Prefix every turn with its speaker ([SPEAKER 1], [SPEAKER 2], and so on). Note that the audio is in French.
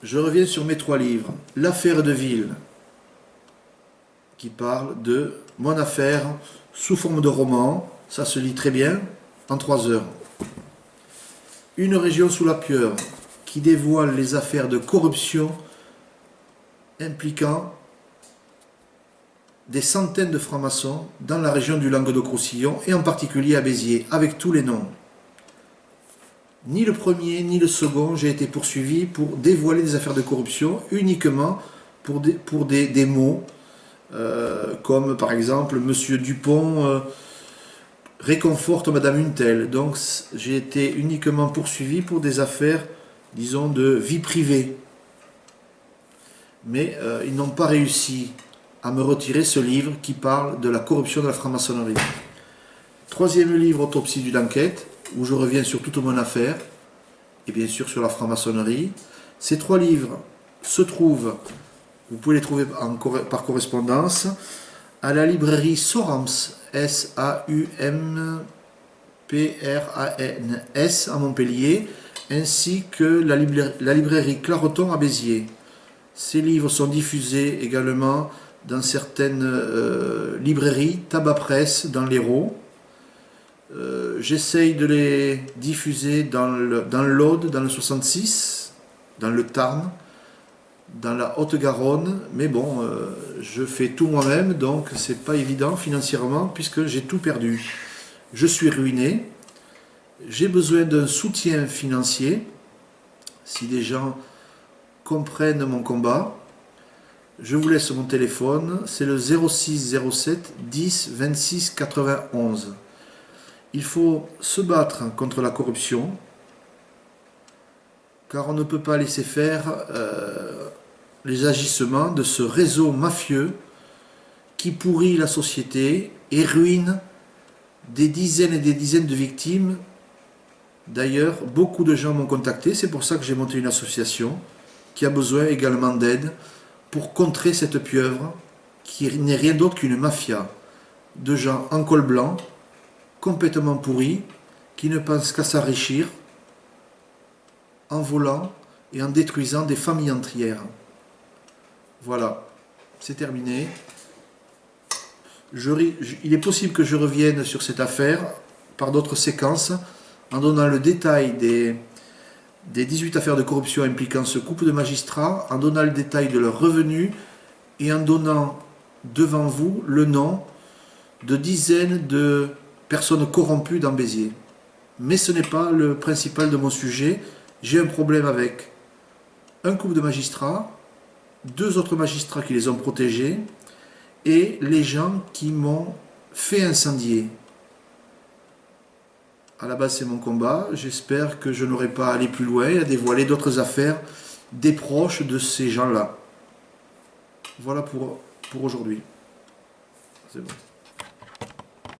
[SPEAKER 1] Je reviens sur mes 3 livres. L'affaire de ville, qui parle de mon affaire sous forme de roman. Ça se lit très bien, en 3 heures. Une région sous la pieuvre, qui dévoile les affaires de corruption impliquant des centaines de francs-maçons dans la région du Languedoc-Roussillon et en particulier à Béziers, avec tous les noms. Ni le premier ni le second, j'ai été poursuivi pour dévoiler des affaires de corruption uniquement pour des mots, comme par exemple Monsieur Dupont réconforte Madame Untel. Donc j'ai été uniquement poursuivi pour des affaires, disons, de vie privée. Mais ils n'ont pas réussi à me retirer ce livre qui parle de la corruption de la franc-maçonnerie. 3e livre, Autopsie d'une enquête, où je reviens sur toute mon affaire, et bien sûr sur la franc-maçonnerie. Ces 3 livres se trouvent, vous pouvez les trouver par correspondance, à la librairie Saurams, S-A-U-M-P-R-A-N-S à Montpellier, ainsi que la librairie Clareton à Béziers. Ces livres sont diffusés également dans certaines librairies, Tabac Presse dans l'Hérault. J'essaye de les diffuser dans l'Aude, dans le 66, dans le Tarn, dans la Haute-Garonne, mais bon, je fais tout moi-même, donc c'est pas évident financièrement puisque j'ai tout perdu. Je suis ruiné, j'ai besoin d'un soutien financier. Si des gens comprennent mon combat, je vous laisse mon téléphone, c'est le 06 07 10 26 91. Il faut se battre contre la corruption, car on ne peut pas laisser faire les agissements de ce réseau mafieux qui pourrit la société et ruine des dizaines et des dizaines de victimes. D'ailleurs, beaucoup de gens m'ont contacté, c'est pour ça que j'ai monté une association qui a besoin également d'aide pour contrer cette pieuvre qui n'est rien d'autre qu'une mafia de gens en col blanc, complètement pourris, qui ne pensent qu'à s'enrichir en volant et en détruisant des familles entières. Voilà, c'est terminé. Il est possible que je revienne sur cette affaire par d'autres séquences en donnant le détail des 18 affaires de corruption impliquant ce couple de magistrats, en donnant le détail de leurs revenus et en donnant devant vous le nom de dizaines de personnes corrompues dans Béziers. Mais ce n'est pas le principal de mon sujet. J'ai un problème avec un couple de magistrats, 2 autres magistrats qui les ont protégés et les gens qui m'ont fait incendier. À la base, c'est mon combat. J'espère que je n'aurai pas à aller plus loin et à dévoiler d'autres affaires des proches de ces gens-là. Voilà pour aujourd'hui. C'est bon.